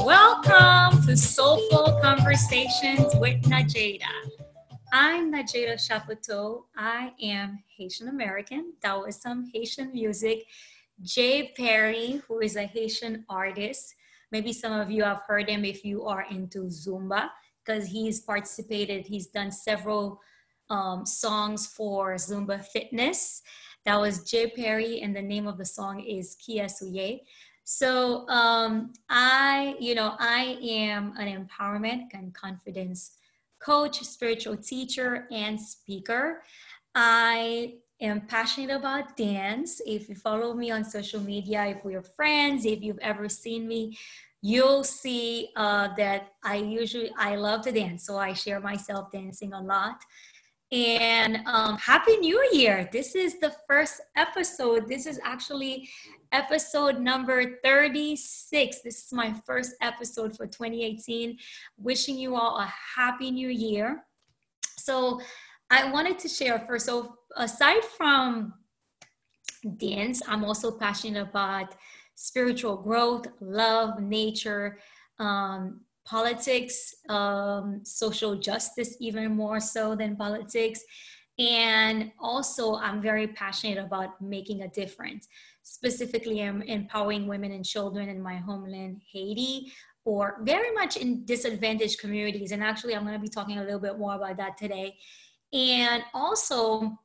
Welcome to Soulful Conversations with Nadjejda. I'm Nadjejda Chapoteau. I am Haitian American. That was some Haitian music. Jay Perry, who is a Haitian artist. Maybe some of you have heard him if you are into Zumba, because he's done several songs for Zumba fitness. That was Jay Perry, and the name of the song is Kia Suye. So I am an empowerment and confidence coach, spiritual teacher, and speaker. I am passionate about dance. If you follow me on social media, if we're friends, if you've ever seen me, you'll see that I love to dance. So I share myself dancing a lot. And Happy New Year. This is the first episode. This is actually episode number 36. This is my first episode for 2018. Wishing you all a Happy New Year. So I wanted to share first. So aside from dance, I'm also passionate about spiritual growth, love, nature, politics, social justice, even more so than politics. And also, I'm very passionate about making a difference. Specifically, I'm empowering women and children in my homeland, Haiti, or very much in disadvantaged communities. And actually, I'm going to be talking a little bit more about that today. And also,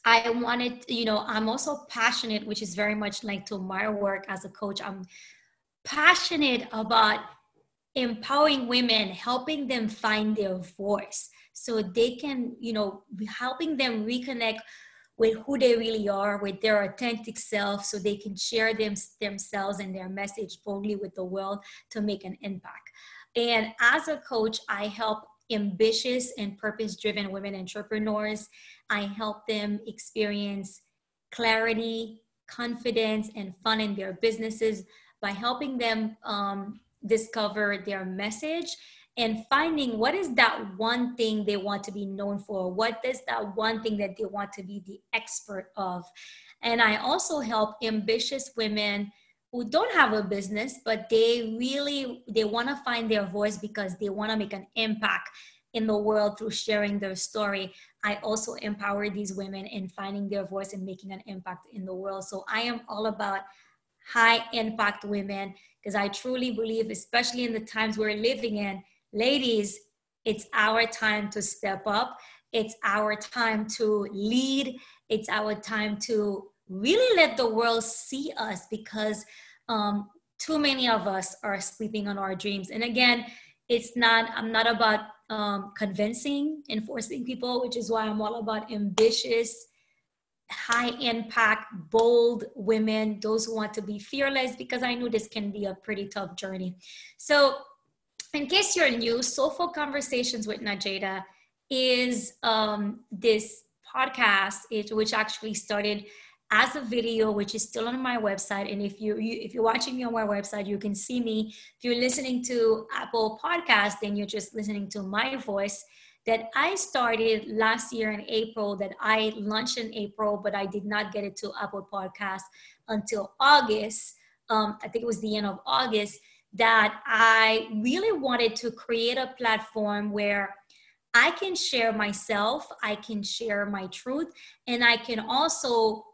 I'm also passionate, which is very much like to my work as a coach. I'm passionate about empowering women, helping them find their voice so they can, helping them reconnect with who they really are, with their authentic self, so they can share themselves and their message boldly with the world to make an impact. And as a coach, I help ambitious and purpose-driven women entrepreneurs. I help them experience clarity, confidence, and fun in their businesses by helping them discover their message and finding what is that one thing they want to be known for. What is that one thing that they want to be the expert of? And I also help ambitious women who don't have a business, but they want to find their voice because they want to make an impact in the world through sharing their story. I also empower these women in finding their voice and making an impact in the world. So I am all about high impact women, because I truly believe, especially in the times we're living in, ladies, it's our time to step up. It's our time to lead. It's our time to really let the world see us, because too many of us are sleeping on our dreams. And again, I'm not about convincing and forcing people, which is why I'm all about ambitious, high impact, bold women, those who want to be fearless, because I know this can be a pretty tough journey. So in case you're new, Soulful Conversations with Nadjejda is this podcast, which actually started as a video, which is still on my website. And if you're watching me on my website, you can see me. If you're listening to Apple Podcasts, then you're just listening to my voice, that I started last year in April, that I launched in April, but I did not get it to Apple Podcasts until August. I think it was the end of August, that I really wanted to create a platform where I can share myself, I can share my truth, and I can also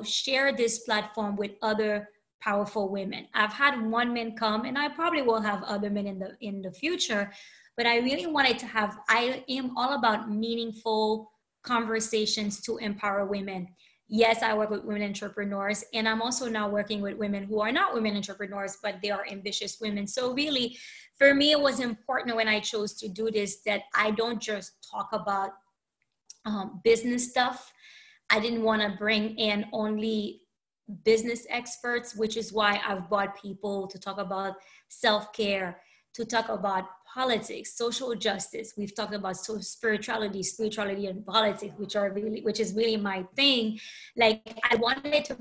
share this platform with other powerful women. I've had one man come, and I probably will have other men in the future, but I really wanted to I am all about meaningful conversations to empower women. Yes, I work with women entrepreneurs, and I'm also now working with women who are not women entrepreneurs, but they are ambitious women. So really, for me, it was important when I chose to do this that I don't just talk about business stuff. I didn't want to bring in only business experts, which is why I've brought people to talk about self-care, to talk about politics, social justice. We've talked about spirituality and politics, which is really my thing. Like, I wanted to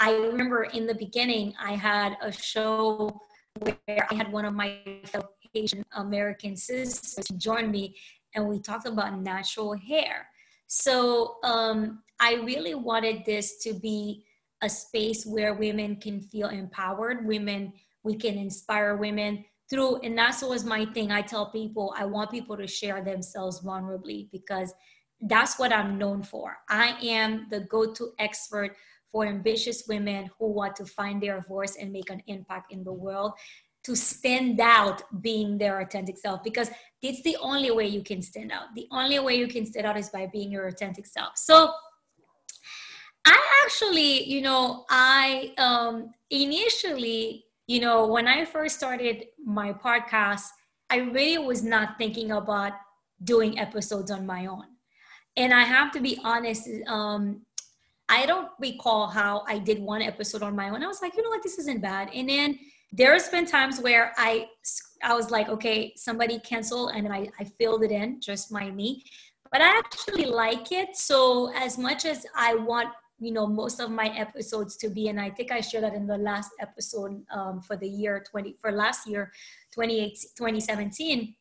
I remember in the beginning, I had a show where I had one of my fellow Asian American sisters join me, and we talked about natural hair. So I really wanted this to be a space where women can feel empowered, we can inspire women through, and that's always my thing. I tell people, I want people to share themselves vulnerably, because that's what I'm known for. I am the go-to expert for ambitious women who want to find their voice and make an impact in the world, to stand out being their authentic self, because it's the only way you can stand out. The only way you can stand out is by being your authentic self. So I actually, initially, when I first started my podcast, I really was not thinking about doing episodes on my own. And I have to be honest, I don't recall how I did one episode on my own. I was like, you know what, this isn't bad. And then there's been times where I was like, okay, somebody cancel, and then I filled it in, just me. But I actually like it. So as much as I want, most of my episodes to be, and I think I shared that in the last episode for last year, 2017,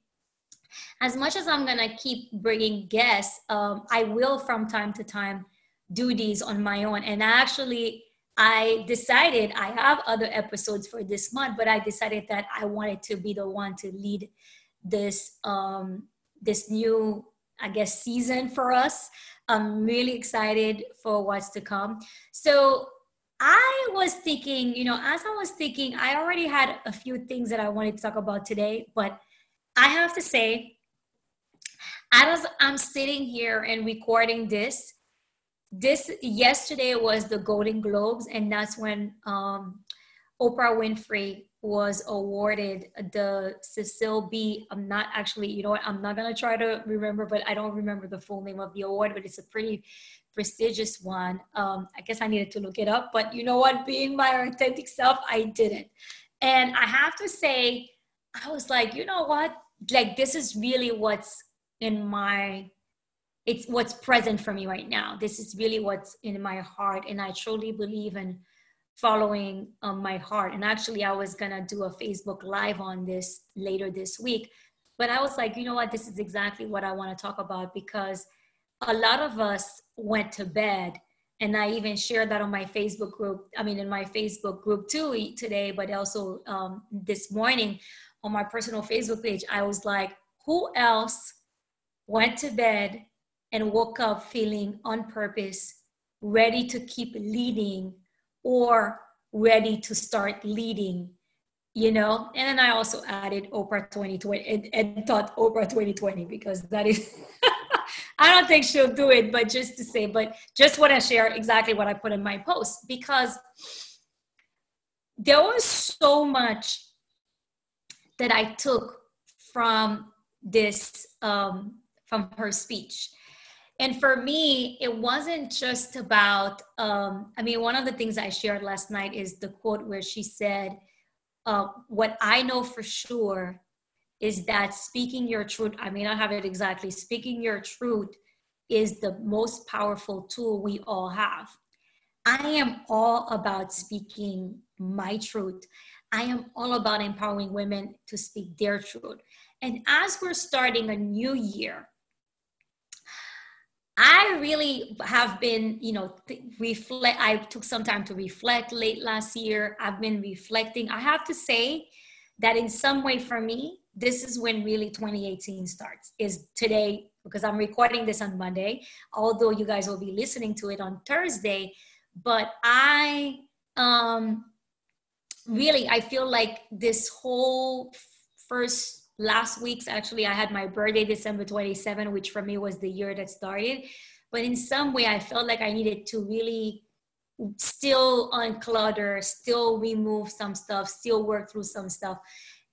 as much as I'm going to keep bringing guests, I will from time to time do these on my own. And I decided, I have other episodes for this month, but I decided that I wanted to be the one to lead this, this new, I guess, season for us. I'm really excited for what's to come. So I was thinking, as I was thinking, I already had a few things that I wanted to talk about today, but I have to say, as I'm sitting here and recording this yesterday was the Golden Globes, and that's when Oprah Winfrey was awarded the Cecil B. I'm not actually, I'm not going to try to remember, but I don't remember the full name of the award, but it's a pretty prestigious one. I guess I needed to look it up, but you know what? Being my authentic self, I didn't. And I have to say, I was like, you know what? Like, this is really what's it's what's present for me right now. This is really what's in my heart. And I truly believe in following my heart. And actually, I was going to do a Facebook Live on this later this week. But I was like, you know what? This is exactly what I want to talk about, because a lot of us went to bed. And I even shared that on my Facebook group. I mean, in my Facebook group too today, but also this morning on my personal Facebook page, I was like, who else went to bed and woke up feeling on purpose, ready to keep leading or ready to start leading, And then I also added Oprah 2020 and thought Oprah 2020, because that is, I don't think she'll do it, but just want to share exactly what I put in my post, because there was so much that I took from this, from her speech. And for me, it wasn't just about, one of the things I shared last night is the quote where she said, what I know for sure is that speaking your truth, I may not have it exactly, speaking your truth is the most powerful tool we all have. I am all about speaking my truth. I am all about empowering women to speak their truth. And as we're starting a new year, I really have been, reflect. I took some time to reflect late last year. I've been reflecting. I have to say that in some way for me, this is when really 2018 starts, is today, because I'm recording this on Monday, although you guys will be listening to it on Thursday. But I feel like this whole last week's, actually, I had my birthday, December 27, which for me was the year that started. But in some way, I felt like I needed to really still unclutter, still remove some stuff, still work through some stuff.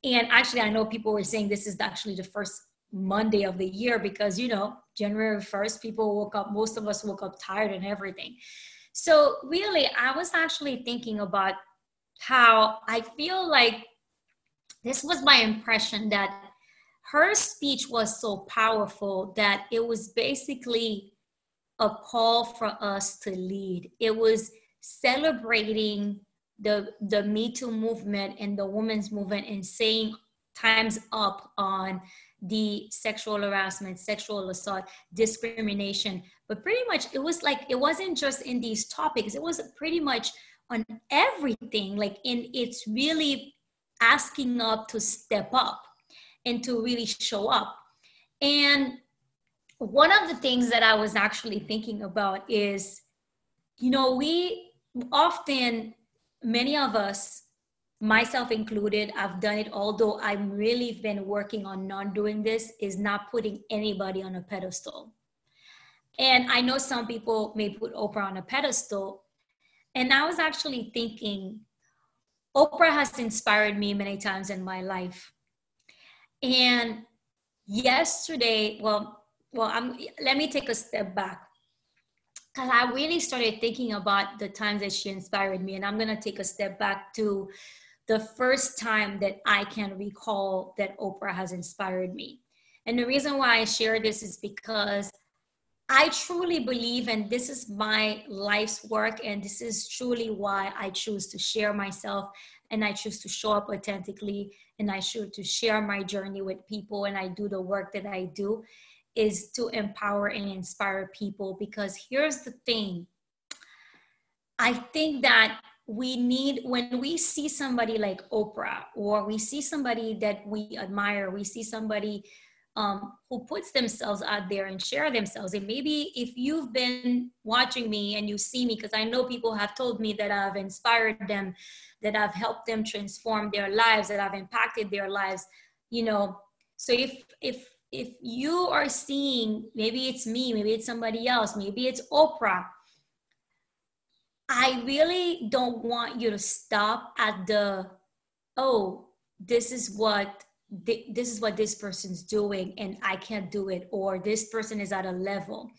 And actually, I know people were saying this is actually the first Monday of the year, because, January 1st, most of us woke up tired and everything. So really, I was actually thinking about how I feel like this was my impression, that her speech was so powerful that it was basically a call for us to lead. It was celebrating the Me Too movement and the women's movement, and saying time's up on the sexual harassment, sexual assault, discrimination, but pretty much it was like, it wasn't just in these topics, it was pretty much on everything. Like, it's really asking up to step up and to really show up. And one of the things that I was actually thinking about is, we often, many of us, myself included, I've done it, although I've really been working on not doing this, is not putting anybody on a pedestal. And I know some people may put Oprah on a pedestal. And I was actually thinking, Oprah has inspired me many times in my life. And yesterday, let me take a step back, because I really started thinking about the times that she inspired me. And I'm going to take a step back to the first time that I can recall that Oprah has inspired me. And the reason why I share this is because I truly believe, and this is my life's work, and this is truly why I choose to share myself, and I choose to show up authentically, and I choose to share my journey with people, and I do the work that I do, is to empower and inspire people. Because here's the thing, I think that we need, when we see somebody like Oprah, or we see somebody that we admire, we see somebody who puts themselves out there and share themselves. And maybe if you've been watching me and you see me, because I know people have told me that I've inspired them, that I've helped them transform their lives, that I've impacted their lives, So if you are seeing, maybe it's me, maybe it's somebody else, maybe it's Oprah, I really don't want you to stop at the, oh, this is what this person's doing and I can't do it, or this person is at a level.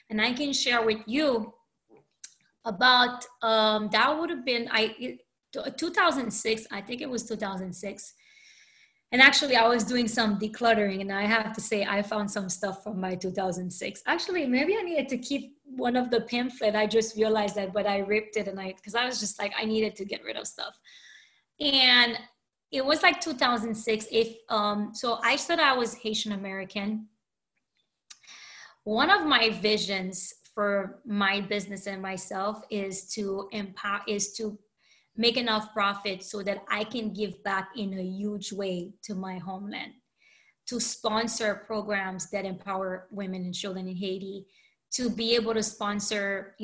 And I can share with you about, that would have been 2006, I think it was 2006. And actually I was doing some decluttering, and I have to say, I found some stuff from my 2006. Actually, maybe I needed to keep one of the pamphlet. I just realized that, but I ripped it, because I was just like, I needed to get rid of stuff. And it was like 2006. So I said I was Haitian American. One of my visions for my business and myself is to make enough profit so that I can give back in a huge way to my homeland, to sponsor programs that empower women and children in Haiti, to be able to sponsor,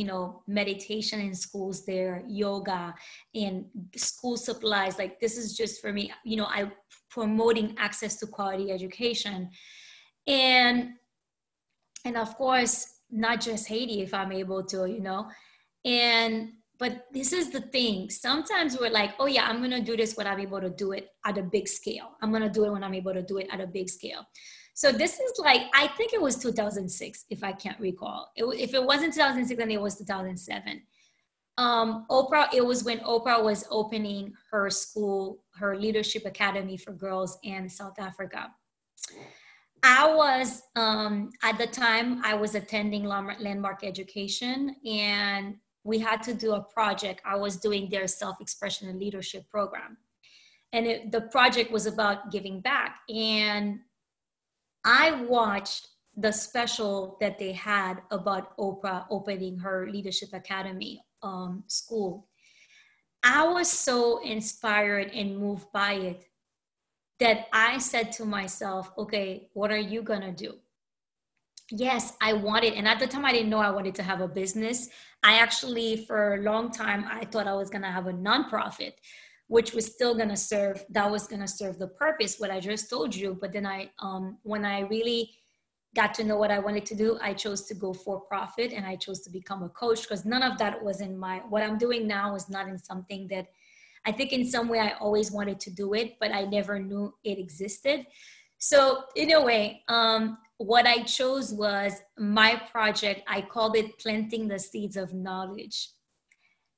meditation in schools there, yoga and school supplies. Like, this is just for me, I promoting access to quality education. And of course, not just Haiti, if I'm able to, but this is the thing. Sometimes we're like, oh yeah, I'm going to do this when I'm able to do it at a big scale. I'm going to do it when I'm able to do it at a big scale. So this is like, I think it was 2006, if I can't recall. If it wasn't 2006, then it was 2007. Oprah, it was when Oprah was opening her school, her leadership academy for girls in South Africa. I was, at the time, I was attending Landmark Education, and we had to do a project. I was doing their self-expression and leadership program. And the project was about giving back. And I watched the special that they had about Oprah opening her Leadership Academy school. I was so inspired and moved by it that I said to myself, okay, what are you gonna do? Yes, I wanted, and at the time I didn't know I wanted to have a business. I actually, for a long time, I thought I was gonna have a nonprofit, which was still gonna serve the purpose, what I just told you. But then when I really got to know what I wanted to do, I chose to go for profit, and I chose to become a coach, because none of that was in what I'm doing now is not in something that I think in some way I always wanted to do it, but I never knew it existed. So in a way, what I chose was my project. I called it Planting the Seeds of Knowledge.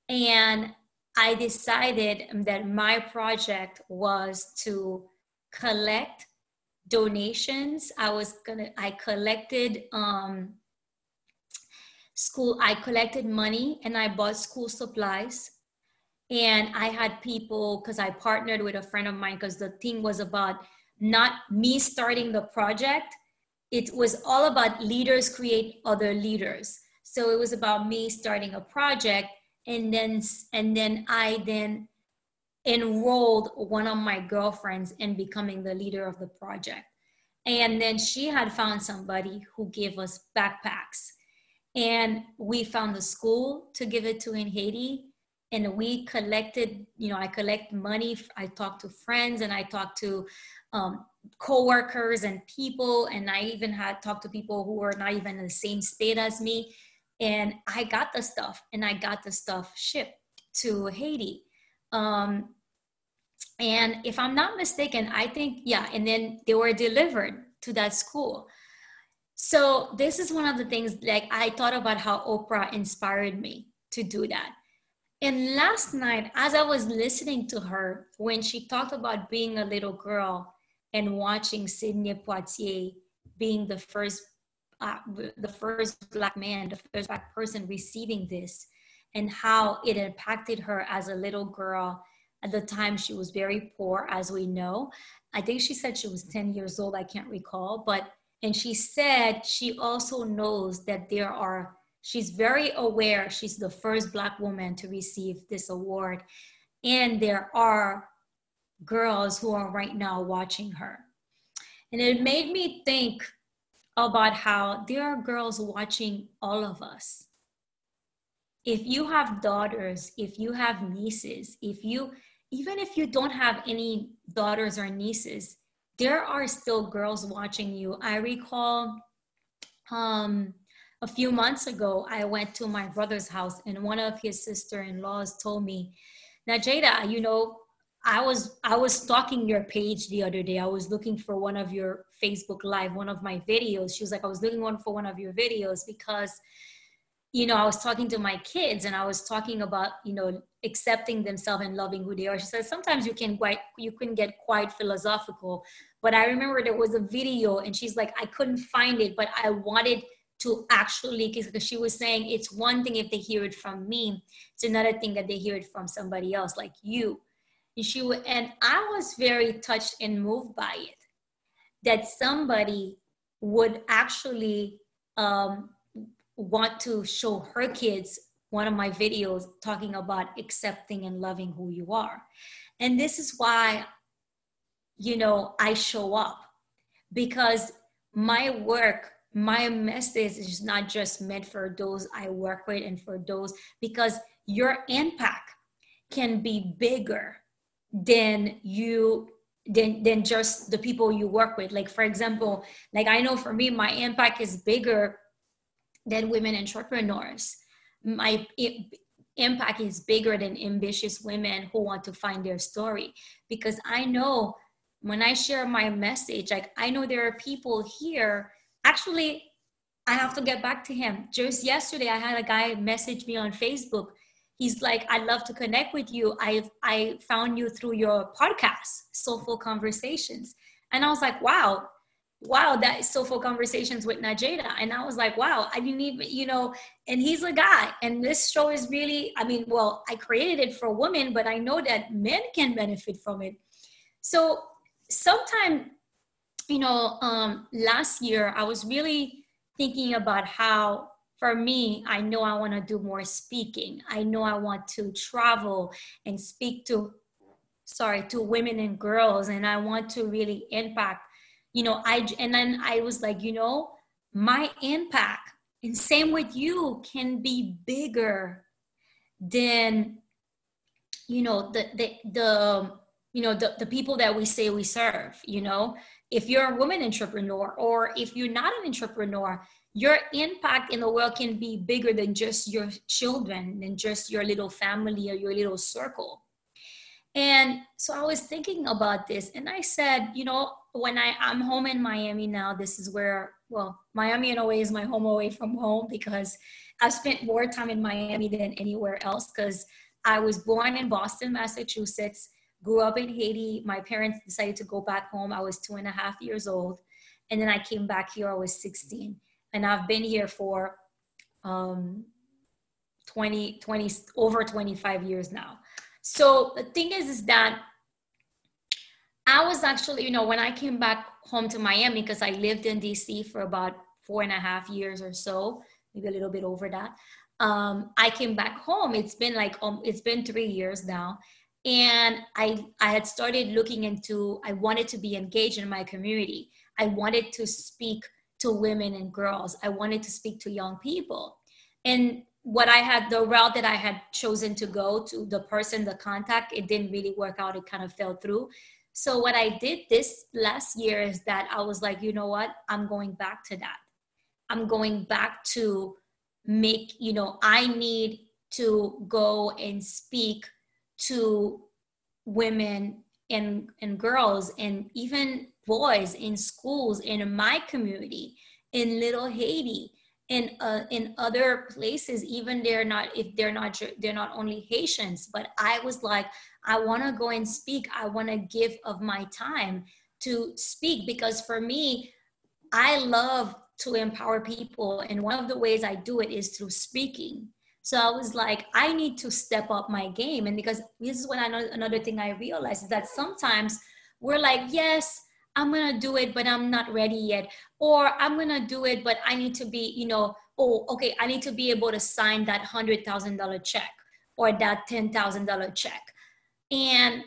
And I decided that my project was to collect donations. I collected money, and I bought school supplies. And I had people, because I partnered with a friend of mine, because the thing was about not me starting the project. It was all about leaders create other leaders. So it was about me starting a project, and then I enrolled one of my girlfriends in becoming the leader of the project. And then she had found somebody who gave us backpacks. And we found a school to give it to in Haiti. And we collected, I collect money. I talked to friends, and I talked to coworkers and people. And I even had talked to people who were not even in the same state as me. And I got the stuff, and I got the stuff shipped to Haiti. And if I'm not mistaken, I think, yeah, and then they were delivered to that school. So this is one of the things, like, I thought about how Oprah inspired me to do that. And last night, as I was listening to her, when she talked about being a little girl and watching Sidney Poitier being the first Black man, the first Black person receiving this, and how it impacted her as a little girl. At the time, she was very poor, as we know. I think she said she was 10 years old. I can't recall. And she said she also knows that she's very aware she's the first Black woman to receive this award. And there are girls who are right now watching her. And it made me think about how there are girls watching all of us. If you have daughters, if you have nieces, even if you don't have any daughters or nieces, there are still girls watching you. I recall a few months ago, I went to my brother's house, and one of his sister-in-laws told me, Nadjejda, I was stalking your page the other day. I was looking for one of your Facebook Live, one of my videos. She was like, I was looking for one of your videos because, I was talking to my kids, and I was talking about, accepting themselves and loving who they are. She said, sometimes you can get quite philosophical, but I remember there was a video, and she's like, I couldn't find it, but I wanted to actually, because she was saying it's one thing if they hear it from me, it's another thing that they hear it from somebody else like you. And I was very touched and moved by it, that somebody would actually want to show her kids one of my videos talking about accepting and loving who you are. And this is why, I show up, because my work, my message is not just meant for those I work with and for those, because your impact can be bigger than just the people you work with. Like, for example, like, I know for me, my impact is bigger than women entrepreneurs. My impact is bigger than ambitious women who want to find their story, because I know when I share my message, like, I know there are people here. Actually, I have to get back to him. Just yesterday, I had a guy message me on Facebook. He's like, I'd love to connect with you. I found you through your podcast, Soulful Conversations. And I was like, wow, that is Soulful Conversations with Nadjejda. And I was like, wow, I didn't even, and he's a guy. And this show is really, I created it for women, but I know that men can benefit from it. So sometime, last year, I was really thinking about how, for me, I know I want to do more speaking. I know I want to travel and speak to women and girls. And I want to really impact, and then I was like, my impact, and same with you, can be bigger than, the people that we say we serve. If you're a woman entrepreneur, or if you're not an entrepreneur, your impact in the world can be bigger than just your children, than just your little family or your little circle. And so I was thinking about this, and I said, when I'm home in Miami now, this is where, Miami in a way is my home away from home, because I've spent more time in Miami than anywhere else, because I was born in Boston, Massachusetts, grew up in Haiti. My parents decided to go back home. I was 2.5 years old. And then I came back here, I was 16. And I've been here for over 25 years now. So the thing is that I was actually, when I came back home to Miami, because I lived in DC for about 4.5 years or so maybe a little bit over that. I came back home. It's been like, it's been 3 years now. And I had started looking into, I wanted to be engaged in my community. I wanted to speak to women and girls. I wanted to speak to young people. And the route that I had chosen to go to, the contact, it didn't really work out. It kind of fell through. So what I did this last year is that I was like, you know what? I'm going back to that. I'm going back to I need to go and speak to women and girls and even boys in schools in my community, in Little Haiti, in other places. Even they're not only Haitians, but I was like, I want to go and speak. I want to give of my time to speak, because for me, I love to empower people. And one of the ways I do it is through speaking. So I was like, I need to step up my game. And because this is when another thing I realized is that sometimes we're like, yes, I'm going to do it, but I'm not ready yet. Or I'm going to do it, but I need to be, I need to be able to sign that $100,000 check or that $10,000 check. And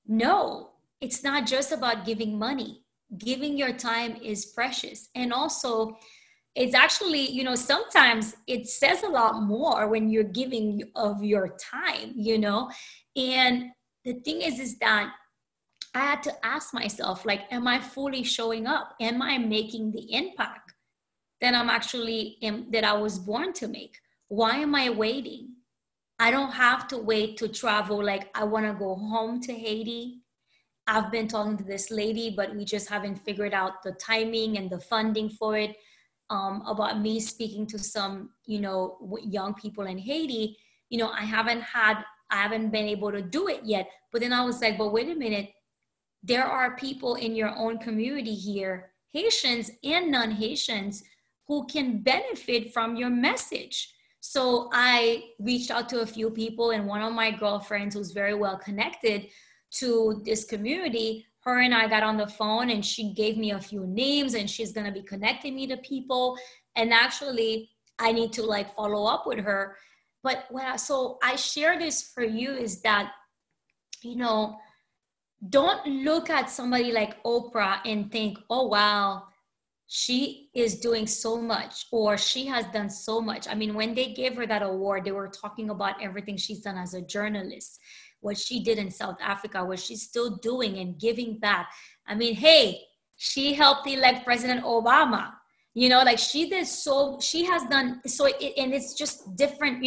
no, it's not just about giving money. Giving your time is precious. And also, it's actually, sometimes it says a lot more when you're giving of your time, And the thing is that I had to ask myself, like, am I fully showing up? Am I making the impact that that I was born to make? Why am I waiting? I don't have to wait to travel. Like, I want to go home to Haiti. I've been talking to this lady, but we just haven't figured out the timing and the funding for it. About me speaking to some, young people in Haiti, I haven't been able to do it yet. But then I was like, but wait a minute, there are people in your own community here, Haitians and non-Haitians, who can benefit from your message. So I reached out to a few people, and one of my girlfriends who's very well connected to this community, her and I got on the phone, and she gave me a few names, and she's going to be connecting me to people. And actually, I need to follow up with her. But so I share this for you is that, don't look at somebody like Oprah and think, oh, wow, she is doing so much, or she has done so much. I mean, when they gave her that award, they were talking about everything she's done as a journalist, what she did in South Africa, what she's still doing and giving back. I mean, hey, she helped elect President Obama. She did so, she has done so, and it's just different,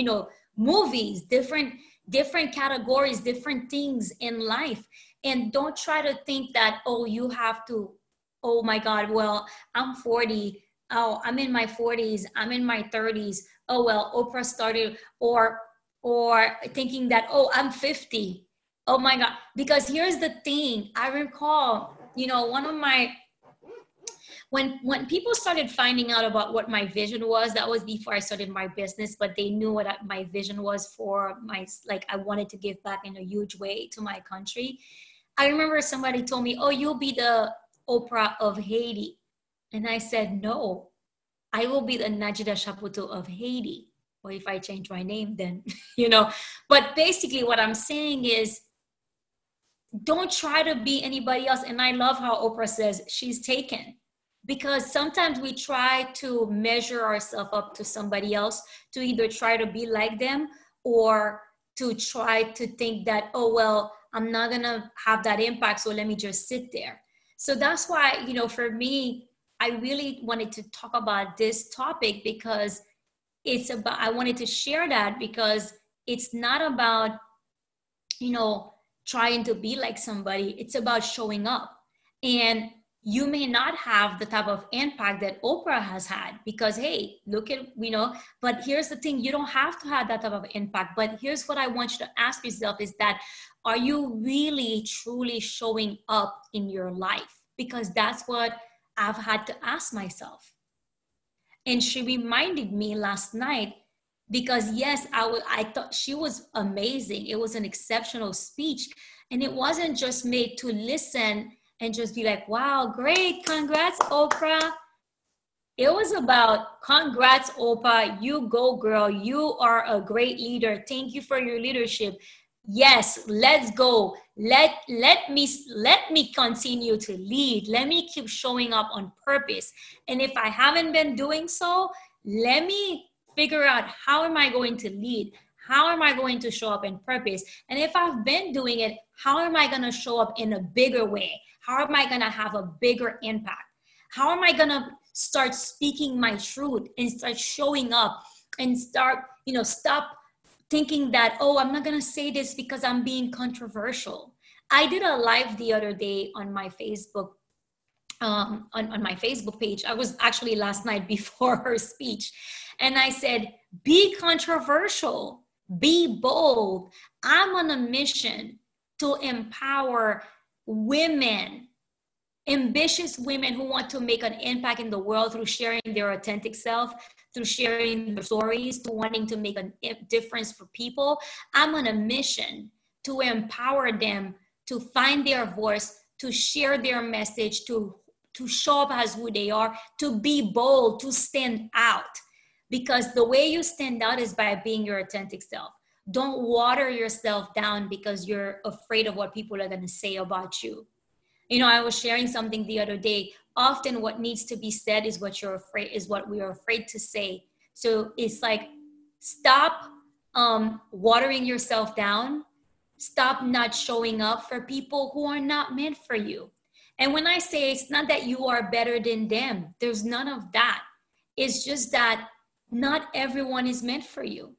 movies, different categories, different things in life. And don't try to think that, oh, you have to, oh my God, well, I'm 40. Oh, I'm in my 40s. I'm in my 30s. Oh, well, Oprah started, or thinking that, oh, I'm 50. Oh my God. Because here's the thing. I recall, one of my, when people started finding out about what my vision was, that was before I started my business, but they knew what my vision was for I wanted to give back in a huge way to my country. I remember somebody told me, oh, you'll be the Oprah of Haiti. And I said, no, I will be the Nadjejda Chapoteau of Haiti. Or if I change my name, then, But basically what I'm saying is, don't try to be anybody else. And I love how Oprah says she's taken. Because sometimes we try to measure ourselves up to somebody else, to either try to be like them, or to try to think that, oh, well, I'm not going to have that impact, so let me just sit there. So that's why, for me, I really wanted to talk about this topic, because I wanted to share that, because it's not about, trying to be like somebody. It's about showing up. And you may not have the type of impact that Oprah has had, because, hey, look at, but here's the thing, you don't have to have that type of impact. But here's what I want you to ask yourself is that, are you really, truly showing up in your life? Because that's what I've had to ask myself. And she reminded me last night, because yes, I thought she was amazing. It was an exceptional speech. And it wasn't just made to listen and just be like, wow, great, congrats, Oprah. It was about, congrats, Oprah. You go, girl. You are a great leader. Thank you for your leadership. Yes, let's go. Let me continue to lead. Let me keep showing up on purpose. And if I haven't been doing so, let me figure out, how am I going to lead? How am I going to show up in purpose? And if I've been doing it, how am I going to show up in a bigger way? How am I going to have a bigger impact? How am I going to start speaking my truth and start showing up and start, stop thinking that, oh, I'm not going to say this because I'm being controversial. I did a live the other day on my Facebook, on my Facebook page. I was actually last night before her speech. And I said, be controversial, be bold. I'm on a mission to empower women, ambitious women who want to make an impact in the world through sharing their authentic self, through sharing their stories, to wanting to make a difference for people. I'm on a mission to empower them to find their voice, to share their message, to show up as who they are, to be bold, to stand out. Because the way you stand out is by being your authentic self. Don't water yourself down because you're afraid of what people are going to say about you. I was sharing something the other day. Often what needs to be said is what we are afraid to say. So it's like, stop watering yourself down. Stop not showing up for people who are not meant for you. And when I say, it's not that you are better than them, there's none of that. It's just that not everyone is meant for you.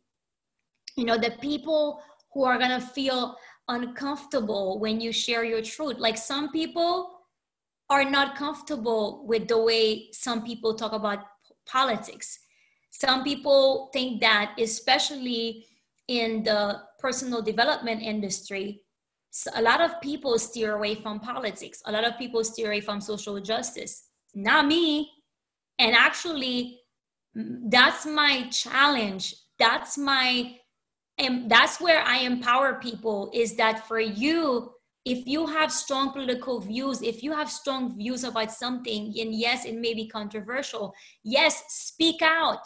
The people who are going to feel uncomfortable when you share your truth. Like, some people are not comfortable with the way some people talk about politics. Some people think that, especially in the personal development industry, a lot of people steer away from politics. A lot of people steer away from social justice. Not me. And actually, that's my challenge. That's where I empower people, is that for you, if you have strong political views, if you have strong views about something, and yes, it may be controversial, yes, speak out,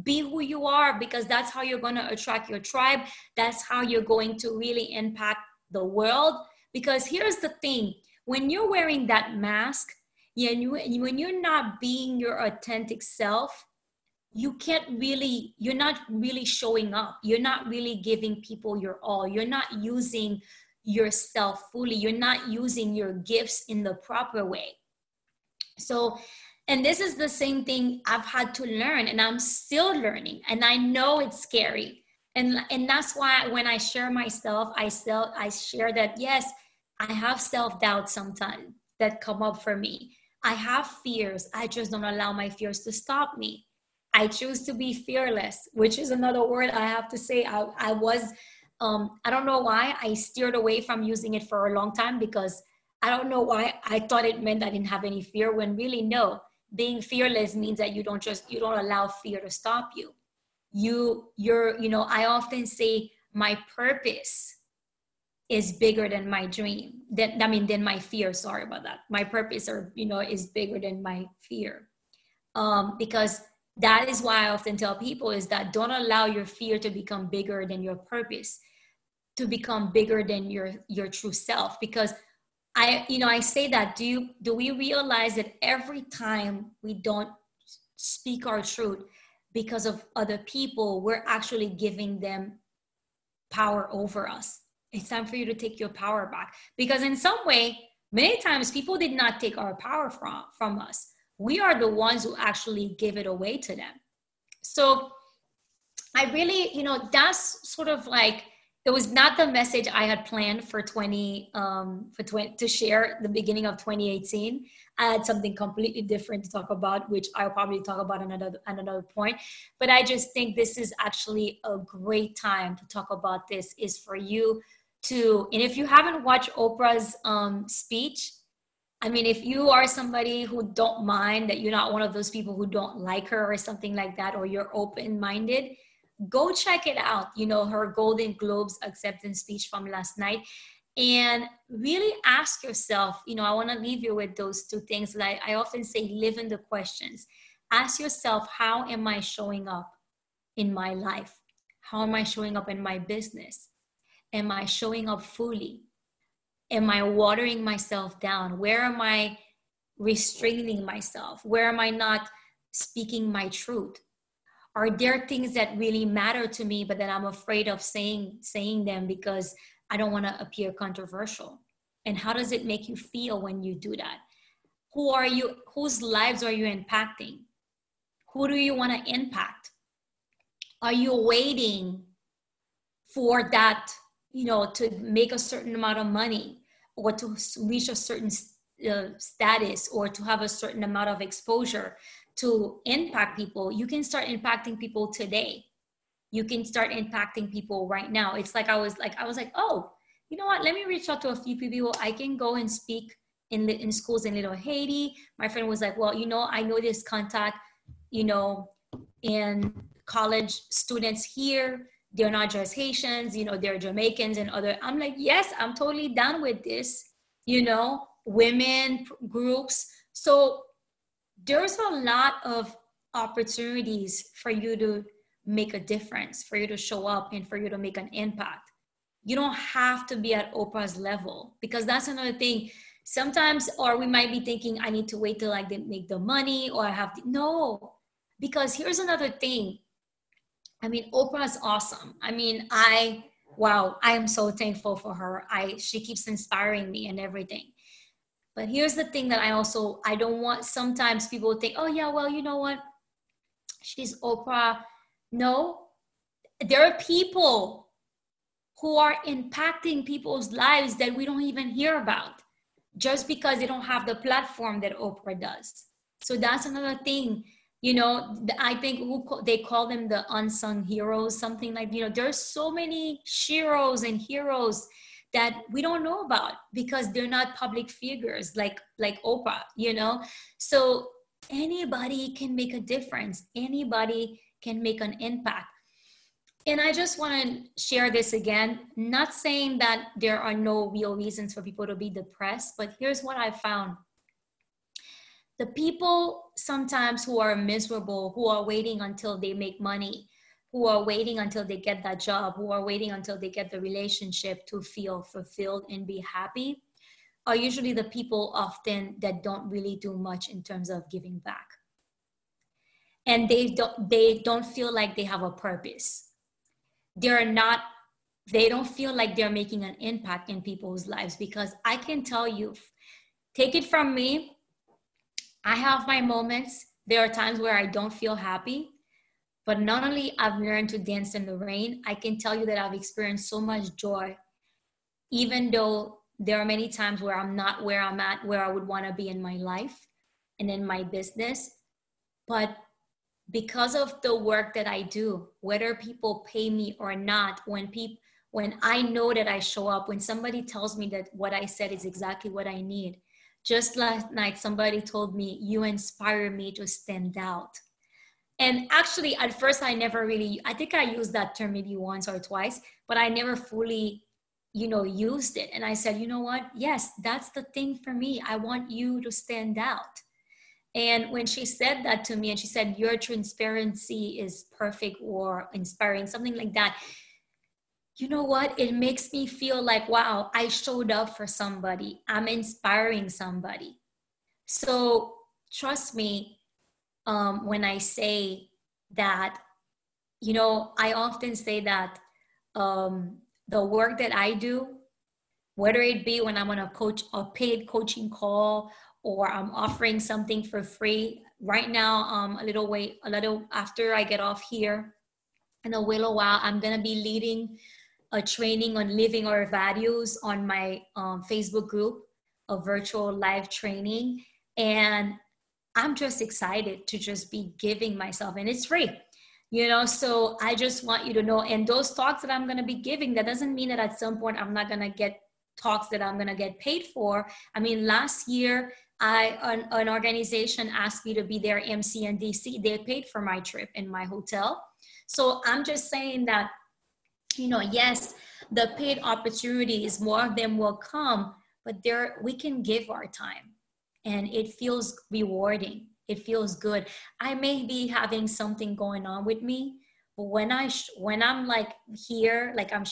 be who you are, because that's how you're going to attract your tribe. That's how you're going to really impact the world. Because here's the thing, when you're wearing that mask, when you're not being your authentic self, you're not really showing up. You're not really giving people your all. You're not using yourself fully. You're not using your gifts in the proper way. So, and this is the same thing I've had to learn, and I'm still learning, and I know it's scary. And that's why when I share myself, I share that, yes, I have self-doubt sometimes that come up for me. I have fears. I just don't allow my fears to stop me. I choose to be fearless, which is another word I have to say. I don't know why I steered away from using it for a long time, because I don't know why I thought it meant I didn't have any fear, when really, no. Being fearless means that you don't allow fear to stop you. I often say my purpose is bigger than my dream. Than my fear. Sorry about that. My purpose is bigger than my fear. Because that is why I often tell people, is that don't allow your fear to become bigger than your purpose, to become bigger than your true self. Because I say that, do we realize that every time we don't speak our truth because of other people, we're actually giving them power over us? It's time for you to take your power back, because in some way, many times people did not take our power from us. We are the ones who actually give it away to them. So I really, that's sort of like, it was not the message I had planned to share the beginning of 2018. I had something completely different to talk about, which I'll probably talk about another point. But I just think this is actually a great time to talk about this, is for you to, and if you haven't watched Oprah's speech, if you are somebody who don't mind, that you're not one of those people who don't like her or something like that, or you're open-minded, go check it out. Her Golden Globes acceptance speech from last night, and really ask yourself, I want to leave you with those two things that I often say: live in the questions. Ask yourself, how am I showing up in my life? How am I showing up in my business? Am I showing up fully? Am I watering myself down? Where am I restraining myself? Where am I not speaking my truth? Are there things that really matter to me, but that I'm afraid of saying them because I don't want to appear controversial? And how does it make you feel when you do that? Who are you? Whose lives are you impacting? Who do you want to impact? Are you waiting for that, to make a certain amount of money, or to reach a certain status, or to have a certain amount of exposure to impact people? You can start impacting people today. You can start impacting people right now. It's like I was like, oh, you know what? Let me reach out to a few people. I can go and speak in schools in Little Haiti. My friend was like, well, I know this contact, in college students here. They're not just Haitians, they're Jamaicans and other. I'm like, yes, I'm totally down with this, women groups. So there's a lot of opportunities for you to make a difference, for you to show up, and for you to make an impact. You don't have to be at Oprah's level, because that's another thing. Sometimes, or we might be thinking, I need to wait till I make the money, or I have to. No, because here's another thing. I mean, Oprah is awesome. I mean, I am so thankful for her. She keeps inspiring me and everything. But here's the thing that I don't want, sometimes people think, oh yeah, well, you know what? She's Oprah. No, there are people who are impacting people's lives that we don't even hear about, just because they don't have the platform that Oprah does. So that's another thing. I think they call them the unsung heroes, something like, there's so many sheroes and heroes that we don't know about because they're not public figures like Oprah, So anybody can make a difference. Anybody can make an impact. And I just want to share this again, not saying that there are no real reasons for people to be depressed, but here's what I found. The people sometimes who are miserable, who are waiting until they make money, who are waiting until they get that job, who are waiting until they get the relationship to feel fulfilled and be happy, are usually the people often that don't really do much in terms of giving back. And they don't feel like they have a purpose. They don't feel like they're making an impact in people's lives, because I can tell you, take it from me, I have my moments. There are times where I don't feel happy, but not only I've learned to dance in the rain, I can tell you that I've experienced so much joy, even though there are many times where I'm not where I'm at, where I would want to be in my life and in my business. But because of the work that I do, whether people pay me or not, when I know that I show up, when somebody tells me that what I said is exactly what I need. Just last night, somebody told me, you inspire me to stand out. And actually, at first, I think I used that term maybe once or twice, but I never fully, used it. And I said, you know what? Yes, that's the thing for me. I want you to stand out. And when she said that to me, and she said, your transparency is perfect or inspiring, something like that, you know what? It makes me feel like, wow, I showed up for somebody. I'm inspiring somebody. So trust me when I say that, I often say that the work that I do, whether it be when I'm on a paid coaching call, or I'm offering something for free. Right now, a little after I get off here, in a little while, I'm going to be leading a training on living our values on my Facebook group, a virtual live training. And I'm just excited to just be giving myself, and it's free, so I just want you to know. And those talks that I'm going to be giving, that doesn't mean that at some point I'm not going to get talks that I'm going to get paid for. I mean, last year, an organization asked me to be their MC in DC. They paid for my trip and my hotel. So I'm just saying that, yes, the paid opportunities, more of them will come, but we can give our time, and it feels rewarding. It feels good. I may be having something going on with me, but when I'm like here, like I'm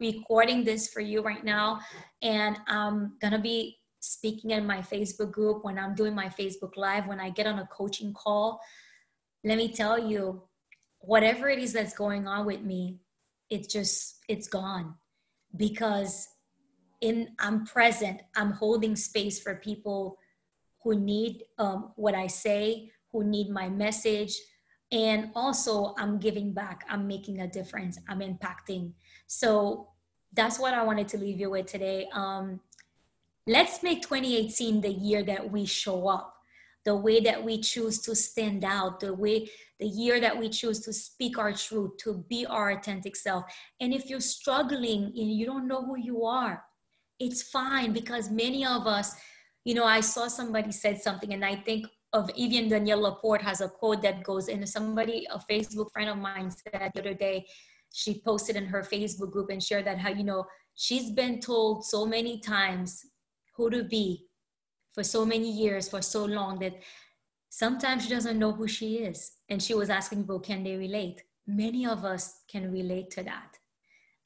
recording this for you right now, and I'm gonna be speaking in my Facebook group, when I'm doing my Facebook Live, when I get on a coaching call, let me tell you, whatever it is that's going on with me, it's gone, because I'm present. I'm holding space for people who need what I say, who need my message. And also, I'm giving back. I'm making a difference. I'm impacting. So that's what I wanted to leave you with today. Let's make 2018 the year that we show up, the way that we choose to stand out, the year that we choose to speak our truth, to be our authentic self. And if you're struggling and you don't know who you are, it's fine, because many of us, I saw somebody said something, and I think of even Danielle Laporte has a quote that goes in. Somebody, a Facebook friend of mine, said the other day, she posted in her Facebook group and shared that how, she's been told so many times who to be for so many years, for so long, that sometimes she doesn't know who she is. And she was asking people, can they relate? Many of us can relate to that.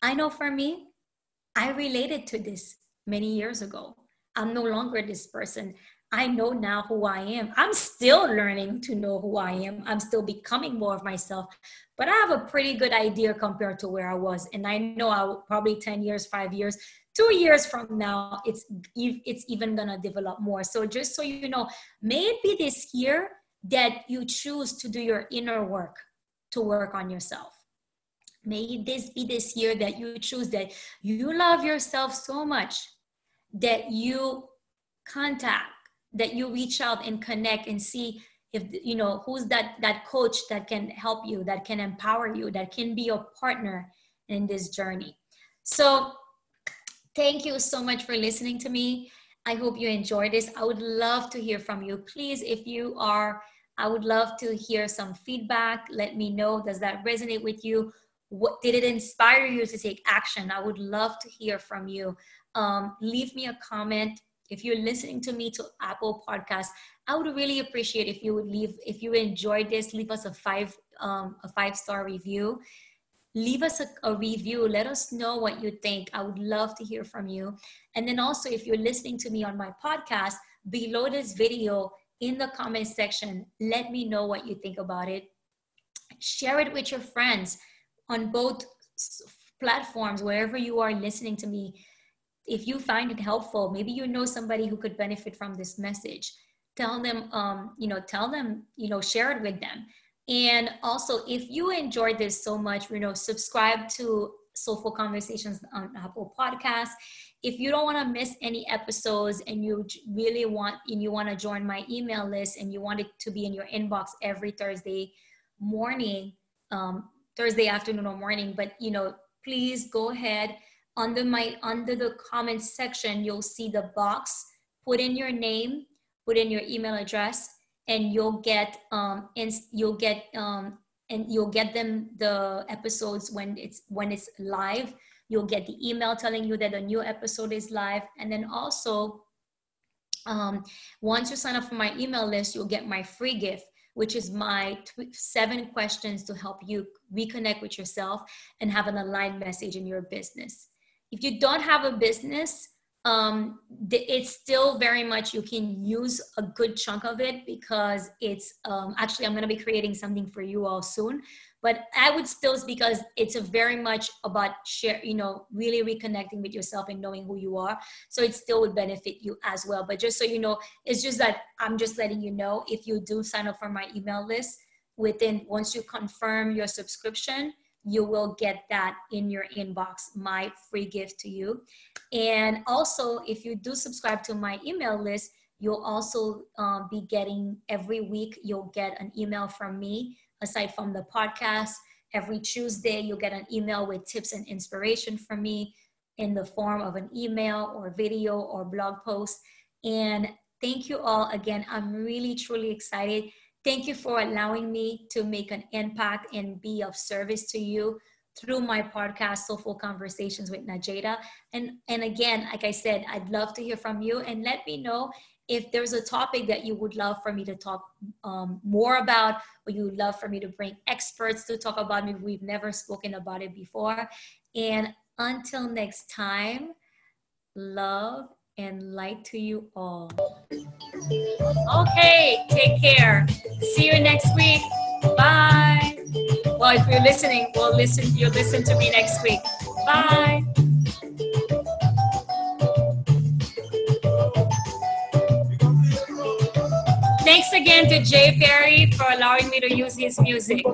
I know for me, I related to this many years ago. I'm no longer this person. I know now who I am. I'm still learning to know who I am. I'm still becoming more of myself, but I have a pretty good idea compared to where I was. And I know I'll probably 10 years, 5 years, 2 years from now, it's even gonna develop more. So just so you know, may it be this year that you choose to do your inner work, to work on yourself. May this be this year that you choose, that you love yourself so much that you that you reach out and connect and see if, who's that coach that can help you, that can empower you, that can be your partner in this journey. So thank you so much for listening to me. I hope you enjoyed this. I would love to hear from you. Please, if you are, I would love to hear some feedback. Let me know, does that resonate with you? What did it inspire you to take action? I would love to hear from you. Leave me a comment. If you're listening to me to Apple Podcasts, I would really appreciate if you would if you enjoyed this, leave us a 5-star review. Leave us a review. Let us know what you think. I would love to hear from you. And then also, if you're listening to me on my podcast, below this video in the comment section, let me know what you think about it. Share it with your friends on both platforms, wherever you are listening to me. If you find it helpful, maybe you know somebody who could benefit from this message. Tell them, share it with them. And also, if you enjoyed this so much, subscribe to Soulful Conversations on Apple Podcasts. If you don't want to miss any episodes and you really want to join my email list and you want it to be in your inbox every Thursday morning, Thursday afternoon or morning, but please go ahead. Under the comments section, you'll see the box. Put in your name, put in your email address, and you'll get them the episodes when it's live. You'll get the email telling you that a new episode is live. And then also, once you sign up for my email list, you'll get my free gift, which is my 7 questions to help you reconnect with yourself and have an aligned message in your business. If you don't have a business, it's still very much, you can use a good chunk of it, because it's actually, I'm going to be creating something for you all soon, but I would still, because it's a very much about really reconnecting with yourself and knowing who you are. So it still would benefit you as well. But just so you know, it's just that I'm just letting you know, if you do sign up for my email list, once you confirm your subscription, you will get that in your inbox, my free gift to you. And also, if you do subscribe to my email list, you'll also be getting, every week, you'll get an email from me, aside from the podcast. Every Tuesday, you'll get an email with tips and inspiration from me in the form of an email or video or blog post. And thank you all again. I'm really, truly excited. Thank you for allowing me to make an impact and be of service to you through my podcast, Soulful Conversations with Nadjejda. And again, like I said, I'd love to hear from you, and let me know if there's a topic that you would love for me to talk more about, or you would love for me to bring experts to talk about, maybe we've never spoken about it before. And until next time, love and light to you all. Okay, take care. See you next week. Bye. Well, if you're listening, you'll listen to me next week. Bye. Thanks again to Jay Perry for allowing me to use his music.